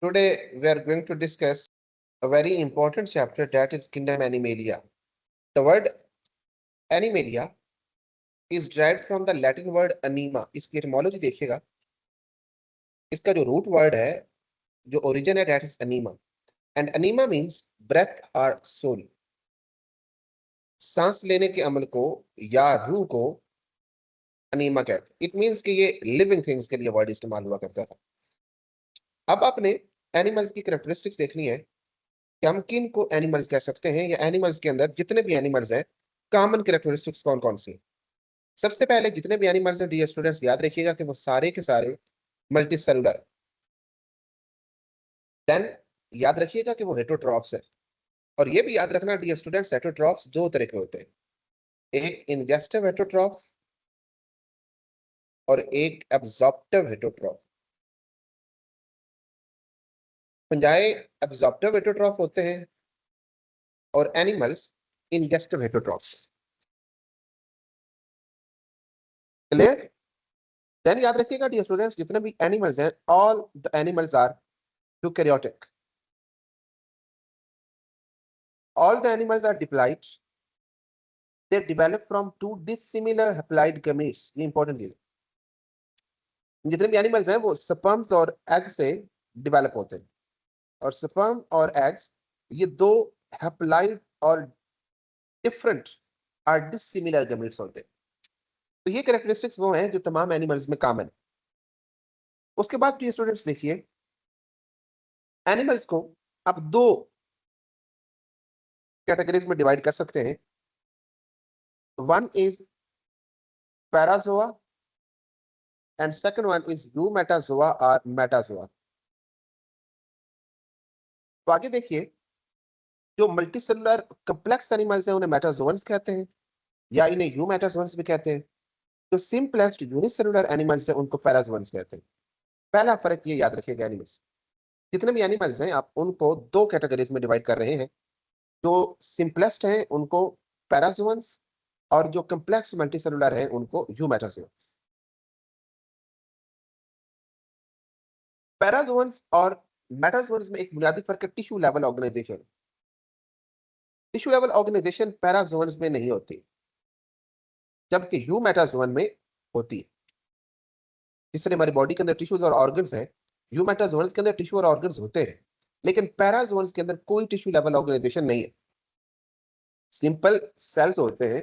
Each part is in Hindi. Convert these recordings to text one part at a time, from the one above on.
Today we are going to discuss a very important chapter, that is kingdom Animalia. The word Animalia is derived from the Latin word anima. इसकी etymology देखिएगा, इसका जो root word है, जो origin है, that is anima, and anima means breath or soul. सांस लेने के अमल को या रूह को अनीमा कहते हैं. इट मीन्स कि ये लिविंग थिंग्स के लिए वर्ड इस्तेमाल हुआ करता था. अब आपने एनिमल्स की कैरेक्टरिस्टिक्स देखनी है कि हम किन को एनिमल्स कह सकते हैं, या एनिमल्स के अंदर जितने भी एनिमल्स हैं, कॉमन कैरेक्टरिस्टिक्स कौन कौन सी. सबसे पहले जितने भी एनिमल्स हैं, डियर स्टूडेंट्स, याद रखिएगा कि वो सारे के सारे मल्टी सेलुलर. देन याद रखिएगा कि वो हेटरोट्रॉफ्स है. और ये भी याद रखना डियर स्टूडेंट्स, हेटरोट्रॉफ्स दो तरह के होते हैं, एक इंजेस्टिव हेटरोट्रॉफ और एक absorptive heterotroph. Fungi absorptive heterotroph होते हैं और animals ingestive heterotrophs. Clear? Then याद रखिएगा डियर स्टूडेंट्स, जितने भी एनिमल्स हैं, all the animals are eukaryotic. All the animals are diploid. They develop from two dissimilar haploid gametes. ये इंपॉर्टेंट चीज. जितने भी एनिमल्स हैं वो स्पर्म्स और एग से डेवलप होते हैं, और स्पर्म और एग्स ये दो हैप्लॉइड और डिफरेंट और डिसिमिलर गैमेट्स होते हैं. तो ये कैरेक्टरिस्टिक्स वो हैं जो तमाम एनिमल्स में कॉमन है. उसके बाद जो स्टूडेंट्स देखिए, एनिमल्स को आप दो कैटेगरीज में डिवाइड कर सकते हैं. One is Parazoa and second one is eumetazoa or metazoa. तो आगे देखिए, जो मल्टीसेलुलर कॉम्प्लेक्स एनिमल्स हैं उन्हें मेटाजोअन्स कहते हैं, या इन्हें यूमेटाजोअन्स भी कहते हैं. जो सिंपलेस्ट यूनिसेलुलर एनिमल्स हैं उनको पैराजोअन्स कहते हैं. पहला फर्क ये याद रखिएगा, एनिमल्स जितने भी एनिमल्स हैं आप उनको दो कैटेगरीज में डिवाइड कर रहे हैं. जो सिंपलेस्ट हैं उनको पैराजोअन्स, और जो कॉम्प्लेक्स मल्टीसेलुलर हैं उनको यूमेटाजोअन्स. पैराजोअन्स और मेटाजोअन्स में एक बुनियादी फर्क है, tissue level organisation. Tissue level organisation parazoans में नहीं होती, जबकि यूमेटाजोअन में होती है. जिससे हमारी बॉडी के अंदर टिश्यूज और ऑर्गन्स हैं, यूमेटाजोअन्स के अंदर टिश्यू और ऑर्गन्स होते हैं, लेकिन पैराजोअन्स के अंदर कोई टिश्यू लेवल ऑर्गेनाइजेशन नहीं है. सिंपल सेल्स होते हैं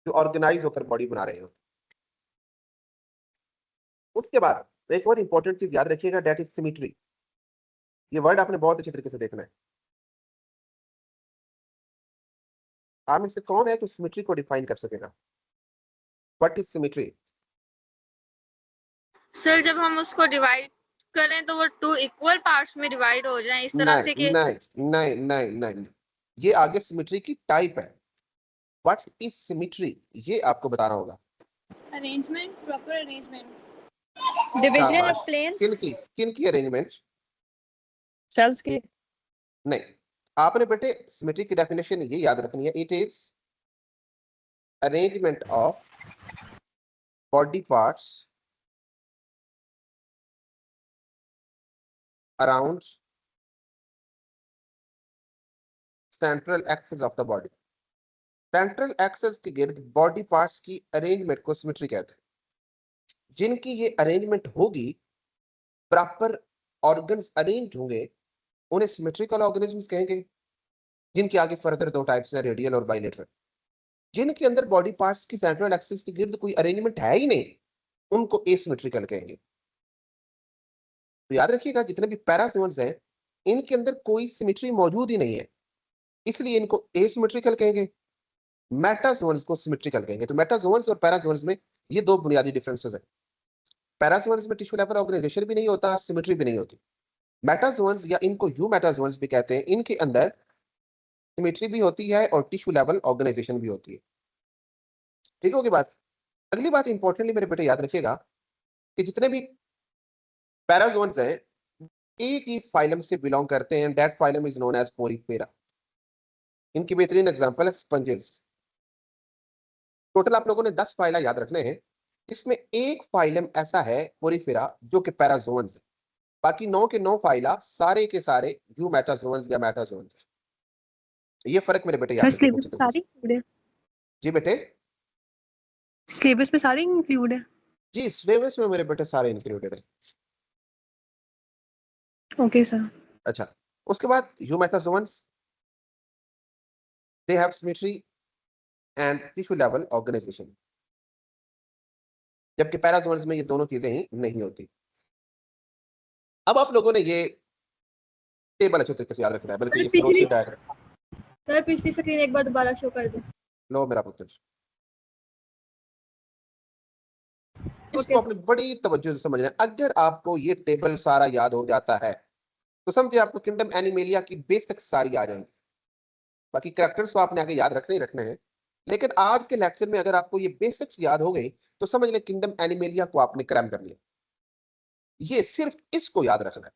जो ऑर्गेनाइज होकर बॉडी बना रहे होते हैं. उसके बाद एक और इंपॉर्टेंट चीज याद रखिएगा, दैट इज सिमेट्री. ये वर्ड आपने बहुत अच्छे तरीके से देखना है. आप में से कौन है जो सिमेट्री को डिफाइन कर सकेगा? What is symmetry? सर, जब हम उसको डिवाइड करें तो वो टू इक्वल पार्ट्स में डिवाइड हो जाएं, इस तरह से कि नहीं, ये आगे सिमेट्री की टाइप है. व्हाट इज सिमेट्री ये आपको बताना होगा. Arrangement, proper arrangement, division of planes. किन की अरेंजमेंट? सेल्स के. नहीं, आपने बेटे सिमेट्री की डेफिनेशन ये याद रखनी है. It is arrangement of body parts around central axis of the body. Central axis के गिर्द बॉडी पार्ट्स की अरेंजमेंट को सिमेट्री कहते हैं. जिनकी ये अरेंजमेंट होगी, प्रॉपर ऑर्गन्स अरेंज होंगे, उन्हें सिमेट्रिकल ऑर्गेनिजम्स कहेंगे. जिनके आगे फर्दर दो टाइप्स हैं, रेडियल और बाइलेटरल. जिनके अंदर बॉडी पार्ट्स की सेंट्रल एक्सिस के गिर्द कोई अरेंजमेंट है ही नहीं, उनको एसिमेट्रिकल कहेंगे. तो याद रखिएगा, जितने भी पैराजोन्स हैं इनके अंदर कोई सिमेट्री मौजूद ही नहीं है, इसलिए इनको एसिमेट्रिकल कहेंगे. मेटाजोन्स को सिमेट्रिकल कहेंगे. तो मेटाजोन्स और पैराजोन्स में ये दो बुनियादी डिफरेंसेस हैं. पैराजोन्स में टिश्यू लेवल ऑर्गेनाइजेशन भी नहीं होता, सिमेट्री भी नहीं होती. मेटाजोन्स या इनको यूमेटाजोन्स भी कहते हैं, इनके अंदर सिमेट्री भी होती है और टिश्यू लेवल ऑर्गेनाइजेशन भी होती है. ठीक होगी बात? अगली बात इंपॉर्टेंटली मेरे बेटे याद रखिएगा कि जितने भी पैराजोन्स हैं एक ही फाइलम से बिलोंग करते हैं. That phylum is known as Porifera. इनकी बेहतरीन एग्जांपल है स्पंजेस. टोटल आप लोगों ने 10 फाइला याद रखने हैं. इसमें एक फाइलम ऐसा है पोरीफेरा जो कि पैराजोन्स है. बाकी 9 के 9 फाइला सारे के सारे यू मेटाजोन्स या मेटाजोन्स। ये फर्क मेरे बेटे याद रखिए। सिलेबस में सारे इंक्लूड है, जी बेटे, सिलेबस में सारे इंक्लूड है। जी सिलेबस में मेरे बेटे सारे इंक्लूडेड है। Okay sir. अच्छा, उसके बाद you metazoans they have symmetry and tissue level organisation, जबकि पैराजोन्स में ये दोनों चीजें ही नहीं होती। अब आप लोगों ने ये टेबल अच्छे तरीके से याद रखना है, बल्कि ये फ्लो शीट डायग्राम। सर पिछली स्क्रीन एक बार दोबारा शो कर दो। लो मेरा पुत्र, इसको ओके अपने बड़ी तवज्जो से समझना है। अगर आपको ये टेबल सारा याद हो जाता है तो समझिए आपको किंगडम एनिमेलिया की बेसिक सारी आ जाएंगी। बाकी कैरेक्टर्स तो आपने आगे याद रखने ही रखने हैं, लेकिन आज के लेक्चर में अगर आपको ये बेसिक्स याद हो गई तो समझ लें किंगडम एनिमेलिया को आपने क्रैम कर लिया। ये सिर्फ इसको याद रखना है।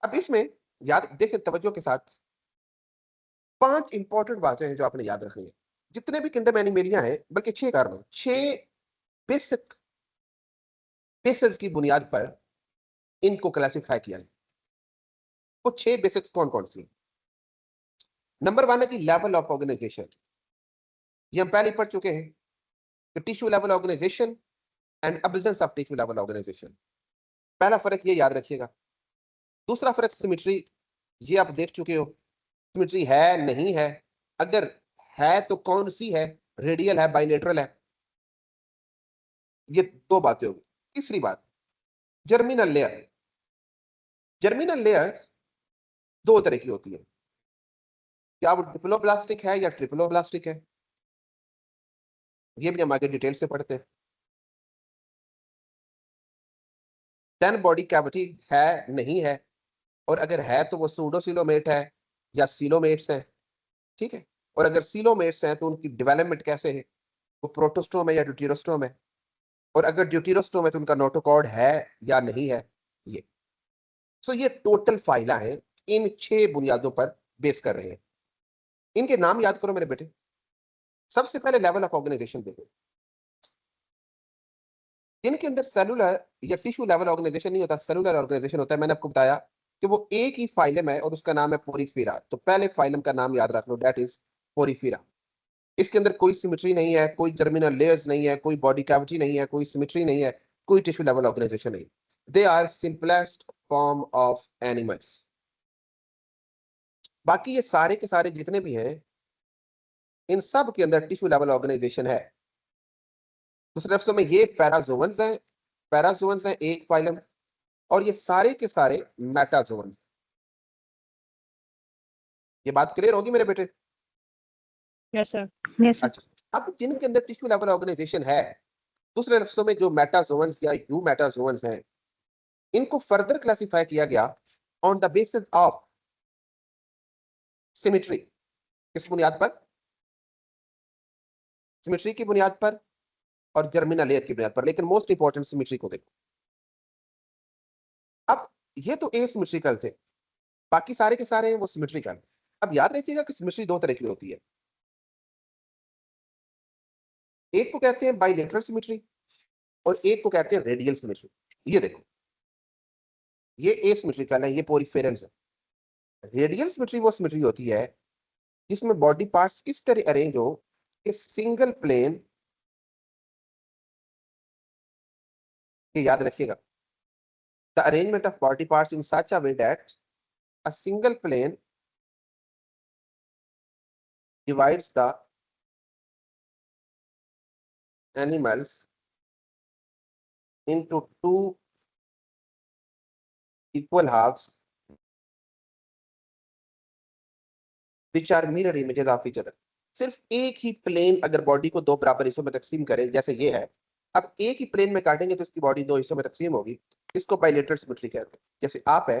अब इसमें याद देखें तवज्जो के साथ, 5 इंपॉर्टेंट बातें हैं जो आपने याद रखनी है। जितने भी किंगडम एनिमेलिया हैं, बल्कि 6 कारण, 6 बेसिक बेसिस की बुनियाद पर इनको क्लासिफाई किया है। वो 6 बेसिक्स कौन कौन सी? नंबर 1 है कि लेवल ऑफ ऑर्गेनाइजेशन। ये हम पहले पढ़ चुके हैं कि tissue level organisation and absence of tissue level organisation. पहला फर्क ये याद रखिएगा। दूसरा फर्क सिमेट्री, ये आप देख चुके हो, सिमेट्री है नहीं है, अगर है तो कौन सी है, रेडियल है बाइलेटरल है। ये 2 बातें होगी। तीसरी बात जर्मिनल लेयर। जर्मिनल लेयर 2 तरह की होती है, क्या वो डिप्लोब्लास्टिक है या ट्रिप्लोब्लास्टिक है, ये भी हम आगे डिटेल से पढ़ते हैं। देन बॉडी कैविटी है नहीं है, और अगर है तो वो सूडोसिलोमेट है या सीलोमेट्स है, ठीक है। और अगर सीलोमेट्स हैं तो उनकी डेवलपमेंट कैसे है, वो प्रोटोस्टोम है या ड्यूटेरोस्टोम है, और अगर ड्यूटेरोस्टोम है तो उनका नोटोकॉर्ड है या नहीं है। ये सो ये टोटल फाइला है, इन 6 बुनियादों पर बेस कर रहे हैं। इनके नाम याद करो मेरे बेटे। सबसे पहले लेवल ऑफ ऑर्गेनाइजेशन देखो, इनके अंदर सेलुलर या टिश्यू लेवल ऑर्गेनाइजेशन नहीं होता, सेलुलर ऑर्गेनाइजेशन होता है। मैंने आपको बताया कि वो एक ही फाइलम है और उसका नाम है पोरीफीरा। तो पहले फाइलम का नाम याद रख लो, दैट इज पोरीफीरा। इसके अंदर कोई सिमेट्री नहीं है, कोई जर्मिनल लेयर्स नहीं है, कोई बॉडी कैविटी नहीं है, कोई सिमेट्री नहीं है, कोई टिश्यू लेवल ऑर्गेनाइजेशन नहीं। They are simplest form of animals. बाकी ये सारे के सारे जितने भी हैं, इन सब के अंदर टिश्यू लेवल ऑर्गेनाइजेशन है। दूसरे लफ्जों में ये पैराजोवंस हैं, पैराजोवंस हैं एक फाइलम, और ये सारे के सारे मेटाजोवंस। ये बात क्लियर होगी मेरे बेटे? Yes sir. Yes sir. अच्छा, अब जिनके अंदर टिश्यू लेवल ऑर्गेनाइजेशन है, दूसरे लफ्जों में जो मेटाजोवंस या यू मेटाजोवंस हैं, इनको फर्दर क्लासिफाई किया गया on the basis of symmetry. किस बुनियाद पर? सिमेट्री की बुनियाद पर और जर्मिनल लेयर की बुनियाद पर, लेकिन मोस्ट इंपॉर्टेंट सिमेट्री को देखो। अब ये तो एसिमेट्रिकल थे, बाकी सारे के सारे हैं वो सिमेट्रिकल। अब याद रखिएगा कि सिमेट्री 2 तरह की होती है। एक को कहते हैं बाइलेटरल सिमेट्री और एक को कहते हैं रेडियल सिमेट्री। ये देखो, ये एसिमेट्रिकल है, ये पोरीफेरल्स है। रेडियल सिमेट्री वो सिमेट्री होती है जिसमें बॉडी पार्ट्स इस तरह अरेंज हो कि सिंगल प्लेन, ये याद रखिएगा, the arrangement of body parts in such a way that a single plane divides the animals into 2 equal halves which are mirror images of each other। सिर्फ एक ही प्लेन अगर बॉडी को 2 बराबर हिस्सों में तकसीम करे, जैसे ये है, अब एक ही प्लेन में काटेंगे तो इसकी बॉडी 2 हिस्सों में तकसीम होगी। इसको बाइलेटरल सिमेट्री कहते हैं। जैसे आप है,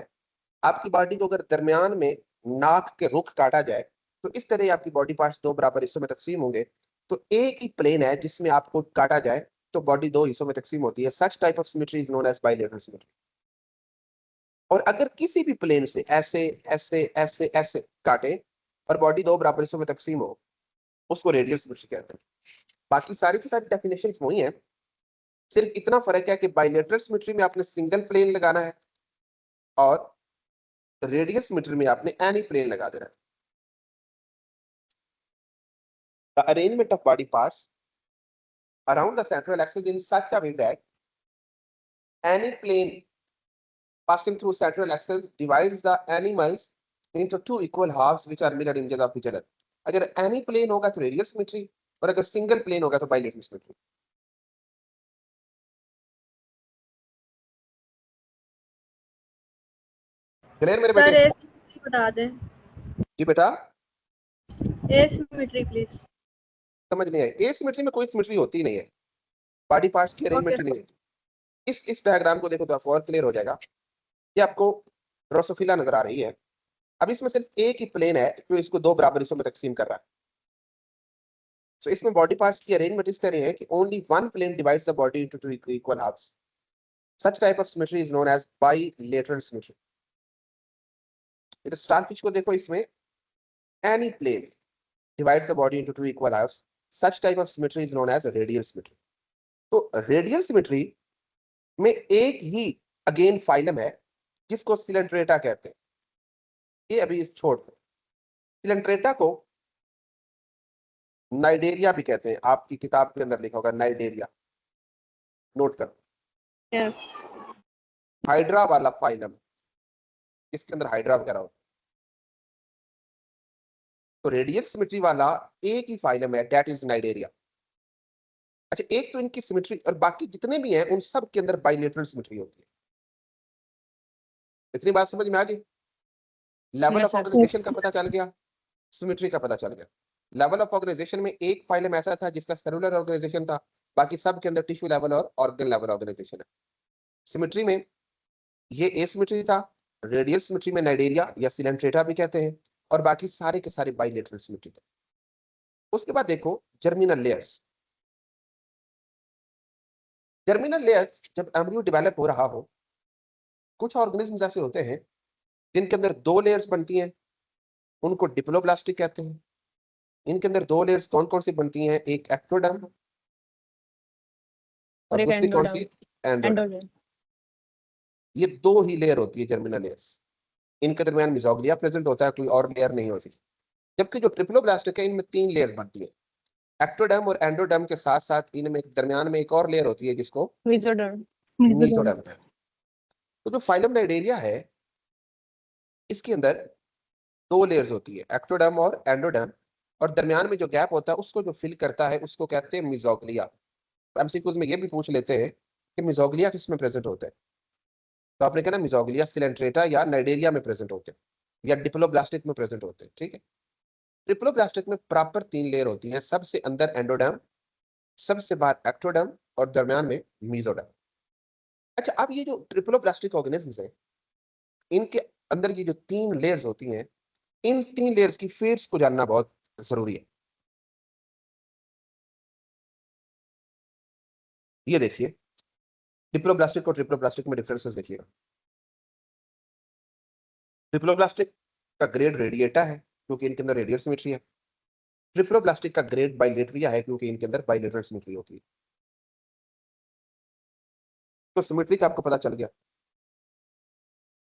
आपकी बॉडी को अगर दरमियान में नाक के रुख काटा जाए तो इस तरह आपकी बॉडी पार्ट्स 2 बराबर हिस्सों में तकसीम होंगे। तो एक ही प्लेन है जिसमें आपको काटा जाए तो बॉडी 2 हिस्सों में तकसीम होती है। Such type of symmetry is known as bilateral symmetry. और अगर किसी भी प्लेन से ऐसे ऐसे ऐसे ऐसे काटे और बॉडी 2 बराबर हिस्सों में तकसीम हो, उसको रेडियल सिमेट्री कहते हैं। बाकी सारी की सारी डेफिनेशंस वही हैं, सिर्फ इतना फर्क है कि बाइलेटरल सिमेट्री में आपने सिंगल प्लेन लगाना है और रेडियल सिमेट्री में आपने एनी प्लेन लगा देना है। The arrangement of body parts around the central axis in such a way that any plane passing through central axis divides the animals into two equal halves which are mirror images of each other. अगर any plane होगा तो रेडियल सिमेट्री और अगर सिंगल प्लेन होगा तो बाइलेटरल सिमेट्री। क्लियर मेरे सर बेटे? एसिमेट्री बता दें। जी बेटा एसिमेट्री प्लीज। समझ नहीं आई। एसिमेट्री में कोई सिमेट्री होती ही नहीं है, बॉडी पार्ट्स की अरेंजमेंट ओके नहीं है। इस डायग्राम को देखो तो आपको और क्लियर हो जाएगा। ये आपको ड्रोसोफिला नजर आ रही है। अब इसमें सिर्फ एक ही प्लेन है जो इसको दो बराबर हिस्सों में तकसीम कर रहा है। So इसमें बॉडी पार्ट्स की अरेंजमेंट इस तरह है कि only one plane divides the body into two equal halves. Such type of symmetry is known as bilateral symmetry. इधर स्टारफिश को देखो, इसमें any plane divides the body into two equal halves. Such type of symmetry is known as radial symmetry. तो radial symmetry में एक ही अगेन फाइलम है जिसको सिलेंट्रेटा कहते हैं। ये अभी इस छोड़ दो। सिलेंट्रेटा को नाइडेरिया भी कहते हैं, आपकी किताब के अंदर लिखा होगा नाइडेरिया, नोट करो। यस हाइड्रा वाला फाइलम, इसके अंदर हाइड्रा वगैरह होता है। तो रेडियल सिमेट्री वाला एक ही फाइलम है, दैट इज नाइडेरिया। अच्छा, एक तो इनकी सिमेट्री और बाकी जितने भी हैं उन सब के अंदर बाइलेटरल सिमेट्री होती है। इतनी बात समझ में आ गई? Level Yes, of sir. Organisation का पता चल गया, सिमेट्री का पता चल गया। लेवल ऑफ ऑर्गेनाइजेशन में एक फाइलम ऐसा था जिसका सेलुलर ऑर्गेनाइजेशन था, बाकी सब के अंदर टिश्यू लेवल और ऑर्गन लेवल ऑर्गेनाइजेशन है। सिमेट्री में ये एसिमेट्री था, रेडियल सिमेट्री में नाइडेरिया या सिलेंट्रेटा भी कहते हैं, और बाकी सारे के सारे बाइलेटरल सिमेट्री थे। उसके बाद देखो जर्मिनल लेयर्स। जर्मिनल लेयर्स जब एम्ब्रियो डेवलप हो रहा हो, कुछ ऑर्गेनिज्म ऐसे होते हैं जिनके अंदर दो लेयर्स बनती हैं, उनको डिप्लोब्लास्टिक कहते हैं। इनके अंदर दो लेयर्स कौन कौन सी बनती हैं? एक एक्टोडर्म और और एक दूसरी कौन सी? एंडोडर्म। एंडोडर्म। एंडोडर्म। ये दो ही लेयर होती है जर्मिनल लेयर्स। इनके दरमियान मिजोग्लिया प्रेजेंट होता है, कोई और लेयर नहीं होती। जबकि जो ट्रिप्लोब्लास्टिक है इनमें तीन लेयर्स बनती है। एक्टोडर्म और एंडोडर्म के साथ साथ इनमें दरमियान में एक और लेयर होती है जिसको मेसोडर्म। मीसोडर्म कहते हैं। तो जो फाइलम नाइडेरिया है इसके अंदर दो लेयर्स होती है, एक्टोडर्म और एंडोडर्म, और दरमियान में जो गैप होता है उसको जो फिल करता है उसको कहते हैं मिजोग्लिया। एमसीक्यूज में ये भी पूछ लेते हैं कि मिजोग्लिया किस में प्रेजेंट होता है, तो आपने कहना मिजोग्लिया सिलेंट्रेटा या नाइडेरिया में प्रेजेंट होते हैं या डिप्लोब्लास्टिक में प्रेजेंट होते हैं। ठीक है, डिप्लोब्लास्टिक में प्रॉपर तीन लेयर होती है, सबसे अंदर एंडोडर्म, सबसे बाहर एक्टोडर्म और दरमियान में मीसोडर्म। अच्छा, अब ये जो ट्रिप्लोब्लास्टिक ऑर्गेनिजम्स हैं इनके अंदर ये जो तीन लेयर्स होती हैं, इन तीन लेयर्स की फेट्स को जानना बहुत जरूरी है। ये देखिए डिप्लोब्लास्टिक और ट्रिप्लोब्लास्टिक में डिफरेंसेस देखिएगा। ट्रिप्लोब्लास्टिक का ग्रेड रेडिएटा है क्योंकि इनके अंदर रेडियल सिमेट्री है। ट्रिप्लोब्लास्टिक का ग्रेड बाइलेटरिया है क्योंकि इनके अंदर बाइलेटरल सिमेट्री होती है। तो सिमेट्री का आपको पता चल गया।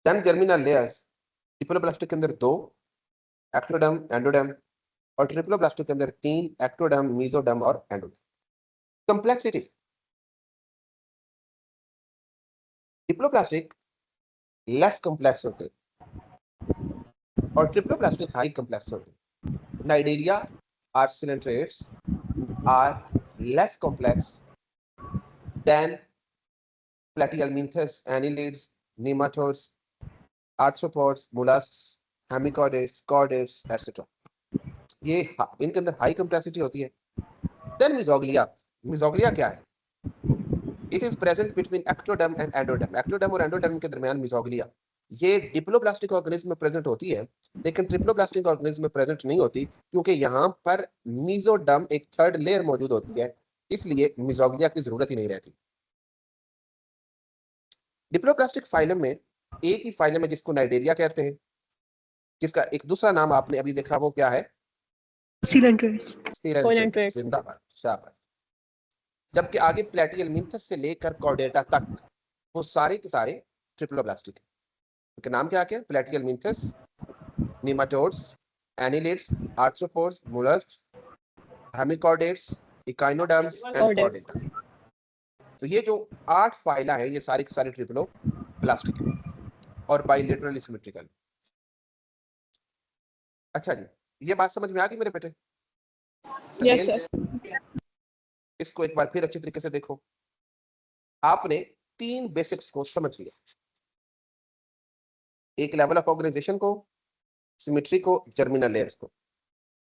देन जर्मिनल लेयर्स, डिप्लोब्लास्टिक के अंदर दो, एक्टोडर्म एंडोडर्म, और ट्रिप्लोब्लास्टिक के अंदर तीन, एक्टोडर्म मीसोडर्म और endoderm. Complexity, diploblastic less complex होते हैं और ट्रिप्लोब्लास्टिक हाई कॉम्प्लेक्स होते हैं। Cnidaria are coelenterates are less complex than platyhelminthes, annelids, nematodes, arthropods, mollusks, hemichordates, chordates, etc. ये इनके अंदर हाई कॉम्प्लेक्सिटी होती है। देन मिजोग्लिया, मिजोग्लिया क्या है? It is present between ectoderm and endoderm. Ectoderm और एंडोडर्म के दरमियान मिजोग्लिया, ये डिप्लोब्लास्टिक ऑर्गेनिज्म में प्रेजेंट होती है, लेकिन ट्रिप्लोब्लास्टिक ऑर्गेनिज्म में प्रेजेंट नहीं होती क्योंकि यहाँ पर मीसोडर्म एक थर्ड लेयर मौजूद होती है, इसलिए मिजोग्लिया की जरूरत ही नहीं रहती। डिप्लोब्लास्टिक फाइलम में एक ही फाइलम है जिसको नाइडेरिया कहते हैं, जिसका एक दूसरा नाम आपने अभी देखा, वो क्या है? सिलेंट्रेट्स। स्पिरेंट्रेट। जिंदाबाद, शाबाश। जबकि आगे प्लैटिहेल्मिंथस से लेकर कॉर्डेटा तक वो सारे के सारे ट्रिप्लोब्लास्टिक है। इसका नाम क्या क्या? Platyhelminthes, nematodes, annelids, arthropods, mollusc, hemichordates, echinoderms and chordata. तो ये जो 8 फाइला है ये सारी की सारी ट्रिप्लो प्लास्टिक है और बाइलेटरल सिमेट्रिकल। अच्छा जी, ये बात समझ में आ गई मेरे बेटे? Yes Again, sir. इसको एक बार फिर अच्छी तरीके से देखो। आपने 3 बेसिक्स को समझ लिया, एक लेवल ऑफ ऑर्गेनाइजेशन को, सिमेट्री को, जर्मिनल लेयर्स को,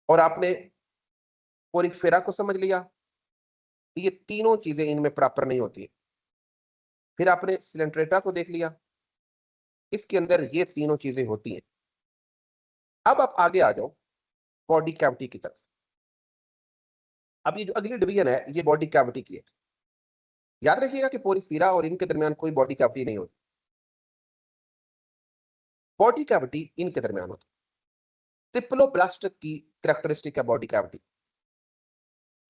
और आपने पोरिफेरा को समझ लिया। ये तीनों चीजें इनमें प्रॉपर नहीं होती है। फिर आपने सिलेंट्रेटा को देख लिया, इसके अंदर ये तीनों चीजें होती हैं। अब आप आगे आ जाओ बॉडी कैविटी की तरफ। अब ये जो अगली डिवीजन है ये बॉडी कैविटी की है। याद रखिएगा कि पोरिफेरा और इनके दरमियान कोई बॉडी कैविटी नहीं होती, बॉडी कैविटी इनके दरमियान होती। ट्रिप्लोब्लास्ट की कैरेक्टरिस्टिक है बॉडी कैविटी।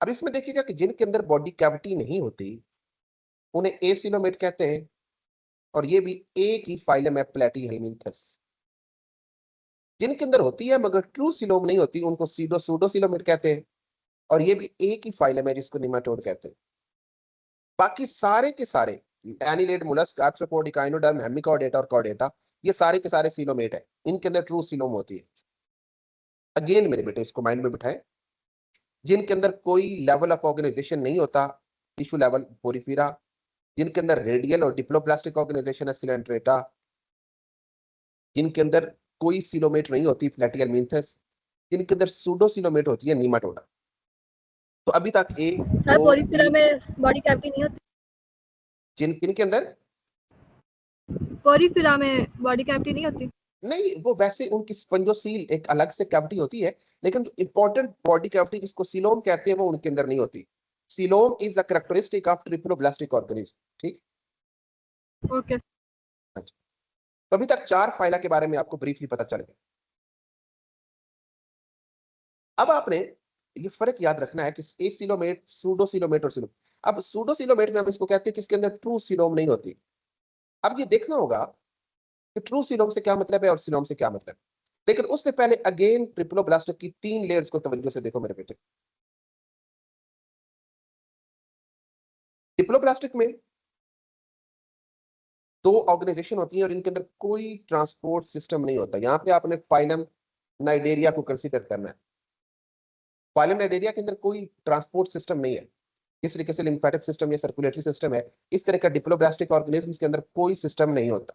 अब इसमें देखिएगा कि जिनके अंदर बॉडी कैविटी नहीं होती उन्हें एसिलोमेट कहते हैं, और ये भी एक ही फाइलम है प्लेटिहेलमिंथस। जिनके अंदर होती है मगर ट्रू सिलोम नहीं होती उनको सूडोसिलोमेट कहते हैं, और ये भी एक ही फाइलम है जिसको निमाटोड कहते हैं। बाकी सारे के सारे एनिलेड, मोलस्क, आर्थ्रोपोड, इकाइनोडर्म, हेमिकॉर्डेटा और कॉर्डेटा ये सारे के सारे सिलोमेट है, इनके अंदर ट्रू सिलोम होती है। अगेन मेरे बेटे इसको माइंड में बिठाएं, जिनके अंदर कोई लेवल ऑफ ऑर्गेनाइजेशन नहीं होता, टिश्यू लेवल पोरिफेरा, जिनके अंदर रेडियल और डिप्लोप्लास्टिक ऑर्गेनाइजेशन है सिलेंट्रेटा, जिनके अंदर कोई सिलोमेट नहीं होती प्लेटिहेलमिंथस, जिनके अंदर सूडोसिलोमेट होती है नीमाटोडा। तो अभी तक एक सर दो पोरिफेरा तीन, में बॉडी कैविटी नहीं होती? जिनके अंदर पोरिफेरा में बॉडी कैविटी नहीं होती? नहीं, वो वैसे उनकी स्पंजोसील एक अलग से कैविटी होती है, लेकिन जो इंपॉर्टेंट बॉडी कैविटी जिसको सिलोम कहते हैं वो उनके अंदर नहीं होती। Coelom is a characteristic of triploblastic organism. ठीक, ओके। अच्छा। तो अभी तक 4 फाइला के बारे में आपको ब्रीफली पता चल गया। अब आपने ये फर्क याद रखना है कि एसिलोमेट, सूडोसिलोमेट और सिलोम। अब सूडोसिलोमेट में हम इसको कहते हैं कि इसके अंदर ट्रू सिलोम नहीं होती। अब ये देखना होगा कि ट्रू सिलोम से क्या मतलब है और सिलोम से क्या मतलब है। लेकिन उससे पहले अगेन ट्रिप्लोब्लास्ट की 3 लेयर्स को तवज्जो से देखो मेरे बेटे। डिप्लोप्लास्टिक में 2 ऑर्गेनाइजेशन होती है और इनके अंदर कोई ट्रांसपोर्ट सिस्टम नहीं होता। यहाँ पे आपने फाइलम नाइडेरिया को कंसीडर करना है। फाइलम नाइडेरिया के अंदर कोई ट्रांसपोर्ट सिस्टम नहीं है। इस तरीके से लिम्फेटिक सिस्टम या सर्कुलेटरी सिस्टम है, इस तरह का डिप्लोप्लास्टिक ऑर्गेनिज्म के अंदर कोई सिस्टम नहीं होता,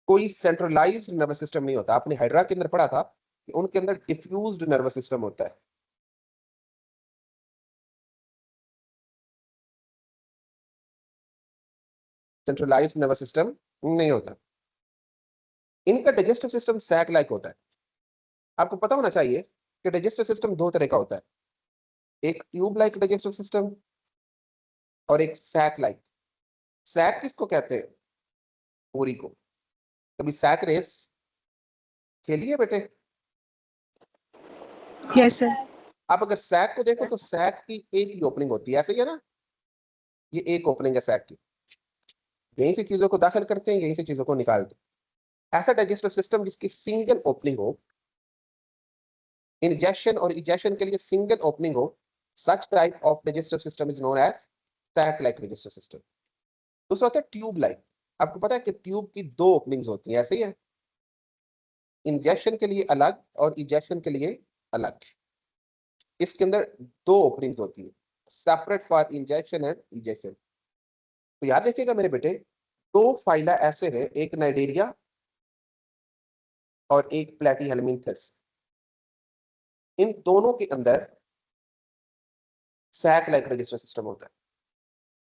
कोई सेंट्रलाइज्ड नर्वस सिस्टम नहीं होता। आपने हाइड्रा के अंदर पढ़ा था कि उनके अंदर डिफ्यूज्ड नर्वस सिस्टम होता है। सेंट्रलाइज्ड नर्वस सिस्टम नहीं होता। इनका डाइजेस्टिव सिस्टम सैक लाइक होता है। आपको पता होना चाहिए कि डाइजेस्टिव सिस्टम 2 तरह का होता है, एक ट्यूब लाइक डाइजेस्टिव सिस्टम और एक सैक लाइक। सैक किसको कहते हैं? पूरी को। कभी सैक रेस खेली है बेटे? Yes sir. आप अगर सैक को देखो तो सैक की एक ही ओपनिंग होती है, ऐसे ही है ना? ये एक ओपनिंग है सैक की, यहीं से चीजों को दाखिल करते हैं, यहीं से चीजों को निकालते हैं। ऐसा डाइजेस्टिव सिस्टम जिसकी सिंगल ओपनिंग हो, इंजेक्शन और इजेक्शन के लिए सिंगल ओपनिंग हो, such type of digestive system is known as sac like digestive system. दूसरा होता है ट्यूब लाइक। आपको पता है कि ट्यूब की 2 ओपनिंग्स होती हैं, ऐसे ही है, इंजेक्शन के लिए अलग और इजेक्शन के लिए अलग। इसके अंदर 2 ओपनिंग्स होती है, separate for injection and ejection. तो याद रखिएगा मेरे बेटे, 2 फाइला ऐसे हैं, एक नाइडेरिया और एक प्लेटिहेलमिंथस। इन दोनों के अंदर सैक लाइक डाइजेस्टिव सिस्टम होता है,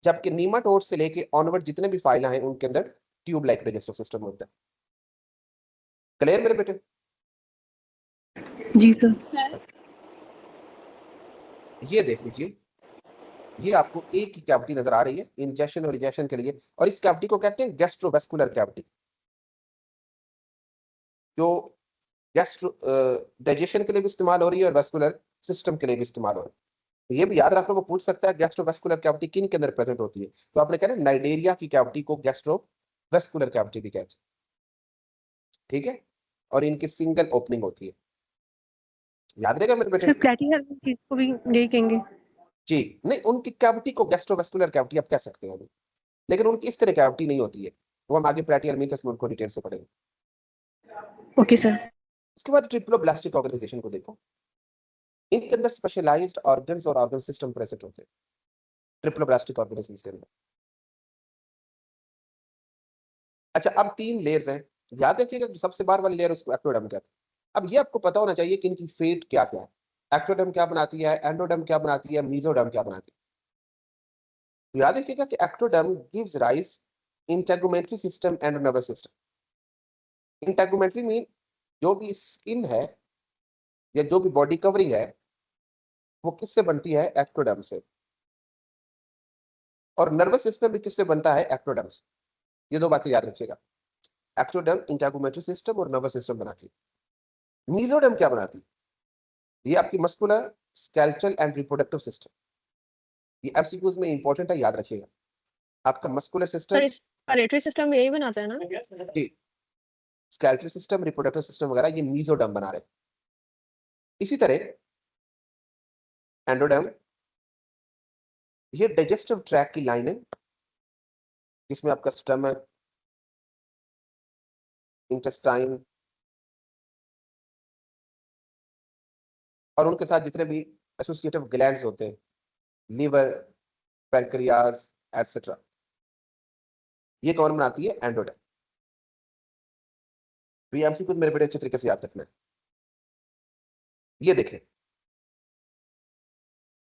जबकि नीमाटोड से लेके ऑनवर्ड जितने भी फाइल हैं उनके अंदर ट्यूब लाइक डाइजेस्टिव सिस्टम होता है। क्लियर मेरे बेटे? जी सर। ये देख लीजिए, ये आपको एक ही कैविटी नजर आ रही है इंजेक्शन और इजेक्शन के लिए, और इस कैविटी को कहते हैं गैस्ट्रोवेस्कुलर कैविटी, जो गैस्ट्रो डाइजेशन के लिए भी इस्तेमाल हो रही है और वेस्कुलर सिस्टम के लिए भी इस्तेमाल हो रही है। ये भी याद रख लो, वो पूछ सकता है गैस्ट्रोवेस्कुलर कैविटी किन के अंदर प्रेजेंट होती है, तो आपने कहा ना नाइडेरिया की कैविटी को गैस्ट्रोवेस्कुलर कैविटी भी कहते हैं। ठीक है, और इनकी सिंगल ओपनिंग होती है। याद रहेगा मेरे बेटे? सर प्लेटी को भी यही कहेंगे। जी नहीं, उनकी कैविटी को गैस्ट्रोवेस्कुलर कैविटी आप कह सकते हैं, लेकिन उनकी इस तरह कैविटी नहीं होती है। वो हम आगे प्लेटी हेलमिंथस में उनको डिटेल से पढ़ेंगे। Okay sir. उसके बाद ट्रिप्लोब्लास्टिक ऑर्गेनाइजेशन को देखो। इनके अंदर स्पेशलाइज्ड ऑर्गन्स और ऑर्गन सिस्टम प्रेजेंट होते हैं ट्रिप्लोब्लास्टिक ऑर्गेनिजम्स के अंदर। अच्छा, अब 3 लेयर्स हैं, याद रखिएगा जो सबसे बाहर वाली लेयर उसको एक्टोडर्म कहते हैं। अब ये आपको पता होना चाहिए कि इनकी फेट क्या क्या है, एक्टोडर्म क्या बनाती है, एंडोडर्म क्या बनाती है, मेसोडर्म क्या बनाती है। तो याद रखिएगा कि ectoderm gives rise integumentary system and nervous system. Integumentary mean जो भी स्किन है या जो भी बॉडी कवरिंग है वो किससे बनती है, एक्टोडर्म से। और नर्वस सिस्टम भी किससे बनता है, एक्टोडर्म से। ये 2 बातें याद रखिएगा, एक्टोडर्म इंटेगुमेंटरी सिस्टम और नर्वस सिस्टम बनाती है। मेसोडर्म क्या बनाती है, ये आपकी muscular, skeletal and reproductive system. ये एमसीक्यूज में इंपॉर्टेंट है, याद रखिएगा। आपका मस्कुलर सिस्टम, रेस्पिरेटरी सिस्टम यही बनाता है ना? जी, स्केलेटल सिस्टम, रिप्रोडक्टिव सिस्टम वगैरह ये मेसोडर्म बना रहे। इसी तरह एंडोडर्म, ये डाइजेस्टिव ट्रैक की लाइनिंग, जिसमें आपका स्टमक, इंटेस्टाइन और उनके साथ जितने भी एसोसिएटिव ग्लैंड्स होते हैं, लीवर, पैंक्रियाज एटसेट्रा, ये कौन बनाती है, एंडोडर्म। तो ये एमसीक्यूज मेरे बेटे अच्छे तरीके से याद रखना है। ये देखें,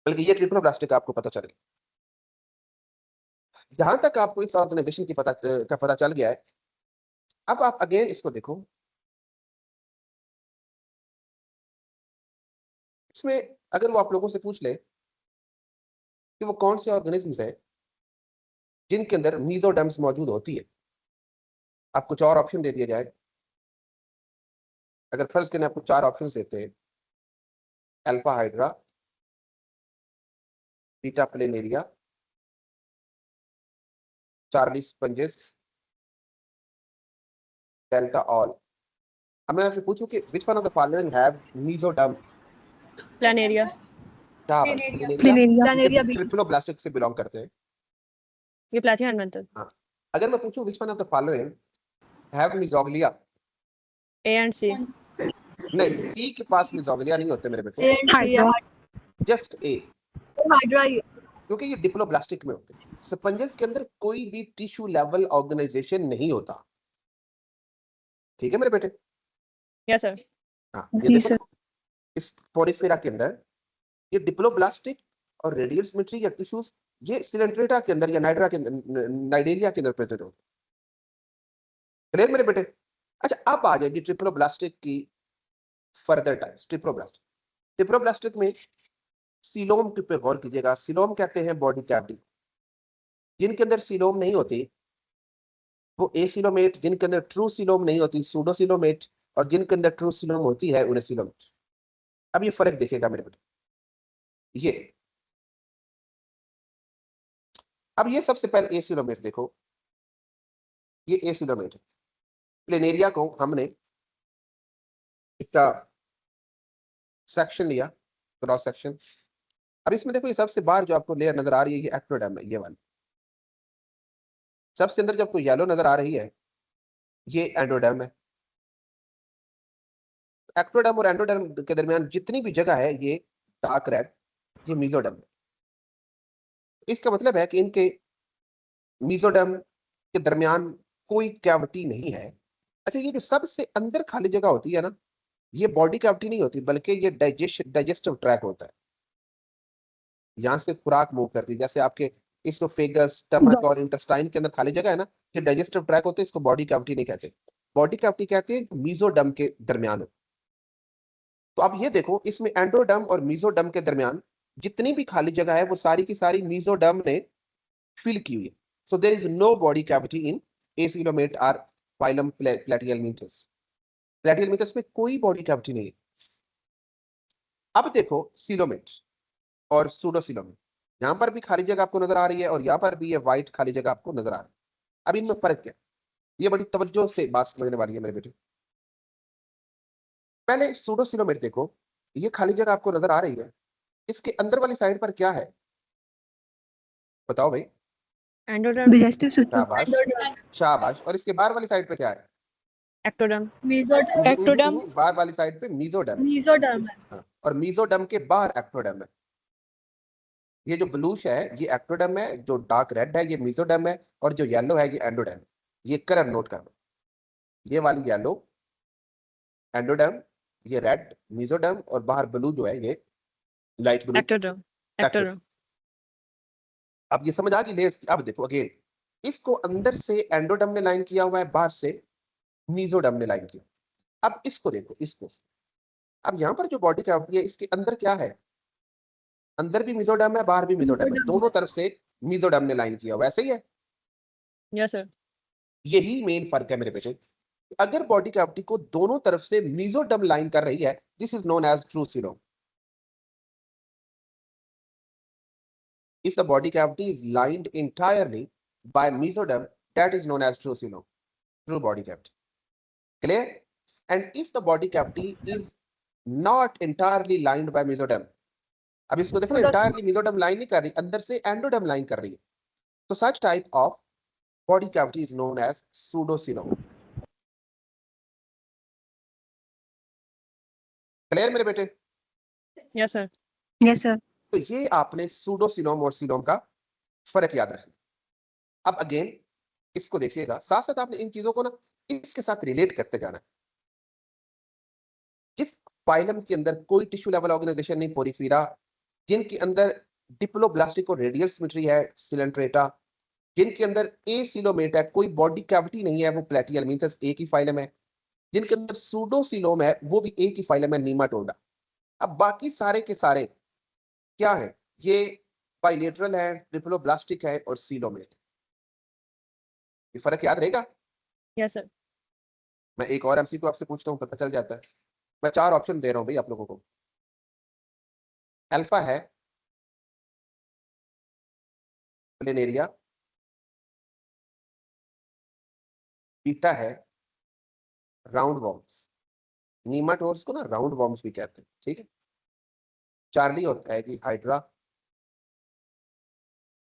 बल्कि ये ट्रिप्लोब्लास्टिक आपको पता चले। जहां तक आपको इस ऑर्गेनाइजेशन की पता चल गया है, अब आप अगेन इसको देखो। इसमें अगर वो आप लोगों से पूछ ले कि वो कौन से ऑर्गेनिजम्स हैं जिनके अंदर मेसोडर्म्स मौजूद होती है, आप कुछ और ऑप्शन दे दिया जाए। अगर फर्ज करें आपको 4 ऑप्शन देते हैं, alpha hydra, beta planaria, charlie sponges, delta all. अब मैं आपसे पूछूं कि which one of the following have mesoderm? Planaria. क्या प्लेनेरिया। प्लानेरिया भी। ट्रिप्लोब्लास्टिक से बिलोंग करते हैं। ये प्लाटी हेलमिंथस। हाँ, अगर मैं पूछूं which one of the following have mesoglea? A and C. नहीं, सी के पास मेसोग्लिया नहीं होते मेरे बेटे, A and C hydra. Just A, hydra ही है। क्योंकि ये डिप्लोब्लास्टिक में होते हैं। स्पंजेस के अंदर कोई भी टिश्यू लेवल ऑर्गेनाइजेशन नहीं होता, ठीक है मेरे बेटे? Yes sir. हाँ, ये जी देखो सर। इस पोरिफेरा के अंदर ये डिप्लोब्लास्टिक और रेडियल सिमेट्री या टिश्यूज ये सिलेंट्रेटा के अंदर या नाइड्रा के अंदर, नाइडेरिया के अंदर प्रेजेंट होते हैं। क्लियर मेरे बेटे? अच्छा, अब आ जाएगी ट्रिप्लोब्लास्टिक की फर्दर टाइप्स। ट्रिप्लोब्लास्टिक में सीलोम पे गौर कीजिएगा। सीलोम कहते हैं बॉडी कैविटी। जिनके अंदर सीलोम नहीं होती वो एसीलोमेट, जिनके अंदर ट्रू सीलोम नहीं होती सूडोसीलोमेट, और जिनके अंदर ट्रू सीलोम होती है उन्हें सीलोमेट। अब ये फर्क देखिएगा मेरे बेटे, ये अब ये सबसे पहले एसीलोमेट देखो, ये एसीलोमेट है। प्लेनेरिया को हमने इसका सेक्शन लिया, क्रॉस सेक्शन। अब इसमें देखो ये सबसे बाहर जो आपको लेयर नजर आ रही है ये एक्टोडर्म है, ये वाली। सबसे अंदर जो आपको येलो नजर आ रही है ये एंडोडर्म है। एक्टोडर्म और एंडोडर्म के दरमियान जितनी भी जगह है ये डार्क रेड, ये मेसोडर्म है। इसका मतलब है कि इनके मेसोडर्म के दरमियान कोई कैविटी नहीं है। अच्छा, ये जो सबसे अंदर खाली जगह होती है ना, ये बॉडी कैविटी नहीं होती, बल्कि ये डाइजेस्टिव ट्रैक होता है। यहाँ से खुराक मूव करती है, जैसे आपके इसोफेगस, स्टमक और इंटेस्टाइन के अंदर खाली जगह है ना, ये डाइजेस्टिव ट्रैक होते हैं। इसको बॉडी कैविटी नहीं कहते, बॉडी कैविटी कहते हैं मेसोडर्म के दरमियान। तो आप ये देखो, इसमें एंडोडर्म और मेसोडर्म के दरमियान जितनी भी खाली जगह है वो सारी की सारी मेसोडर्म ने फिल की हुई है। So there is no body cavity in acoelomate और फाइलम प्लैटिहेलमिंथस। प्लैटिहेलमिंथस में कोई बॉडी कैविटी नहीं है। अब देखो सीलोमेट और सूडोसीलोमेट, यहां पर भी खाली जगह आपको नजर आ रही है और यहां पर भी ये व्हाइट खाली जगह आपको नजर आ रही है। अब इनमें फर्क क्या है, ये बड़ी तवज्जो से बात समझने वाली है मेरे बेटे। पहले सूडोसिलोमेट देखो, ये खाली जगह आपको नजर आ रही है, इसके अंदर वाली साइड पर क्या है बताओ भाई? Endoderm, digestive system. शाबाश शाबाश। और इसके बाहर वाली साइड पे क्या है? Ectoderm, Ectoderm. बाहर वाली साइड पे मीजोडर्म। मीजोडर्म है। हाँ, और मीजोडर्म के बाहर एक्टोडर्म है। ये जो ब्लूश है ये एक्टोडर्म है, जो डार्क रेड है ये मीजोडर्म है, और जो येलो है ये एंडोडर्म। ये कलर नोट करना, ये वाली येलो एंडोडर्म, ये रेड मीजोडर्म, और बाहर ब्लू जो है ये light blue ectoderm, ectoderm. Ectoderm, अब ये समझ आ गई लेयर्स की। अब देखो अगेन, इसको अंदर से एंडोडर्म ने लाइन किया हुआ है, बाहर से मीजोडर्म ने लाइन किया। अब इसको देखो, इसको अब यहाँ पर जो बॉडी कैविटी है इसके अंदर क्या है? अंदर भी मीजोडर्म है, बाहर भी मीजोडर्म है, दोनों तरफ से मीजोडर्म ने लाइन किया हुआ है, सही है? यस सर, यही मेन फर्क है मेरे बेटे। अगर बॉडी कैविटी को दोनों तरफ से मीजोडर्म लाइन कर रही है, this is known as true coelom. If the body cavity is lined entirely by mesoderm, that is known as true coelom, true body cavity. Clear? And if the body cavity is not entirely lined by mesoderm, अब इसको देखो ना, entirely mesoderm line नहीं कर रही, अंदर से endoderm line कर रही है, तो such type of body cavity is known as pseudocoelom. Clear मेरे बेटे? Yes sir, Yes, sir. तो ये आपने सूडोसिलोम और सीलोम का फर्क याद रखना। अब अगेन इसको देखिएगा, साथ साथ आपने इन चीजों को ना इसके साथ रिलेट करते जाना है। जिस फाइलम के अंदर कोई टिश्यू लेवल ऑर्गेनाइजेशन नहीं, पोरिफेरा, जिनके अंदर डिप्लोब्लास्टिक और रेडियल सिमेट्री है, सिलेंट्रेटा, जिनके अंदर एसिलोमेट है, कोई बॉडी कैविटी नहीं है, वो प्लेटिहेल्मिंथस एक ही फाइलम है, जिनके अंदर सूडोसिलोम है वो भी एक ही फाइलम है, नीमाटोडा। अब बाकी सारे के सारे क्या है? ये बाइलेटरल है, डिप्लोब्लास्टिक है और सीलोमेट। ये फर्क याद रहेगा? यस सर, मैं एक और एमसीक्यू आपसे पूछता हूं, पता चल जाता है। मैं 4 ऑप्शन दे रहा हूं भाई आप लोगों को। अल्फा है प्लेनेरिया, बीटा है राउंड वॉर्म्स, नीमाटोड्स को ना राउंड वॉर्म्स भी कहते हैं, ठीक है? चार्ली होता है जी हाइड्रा,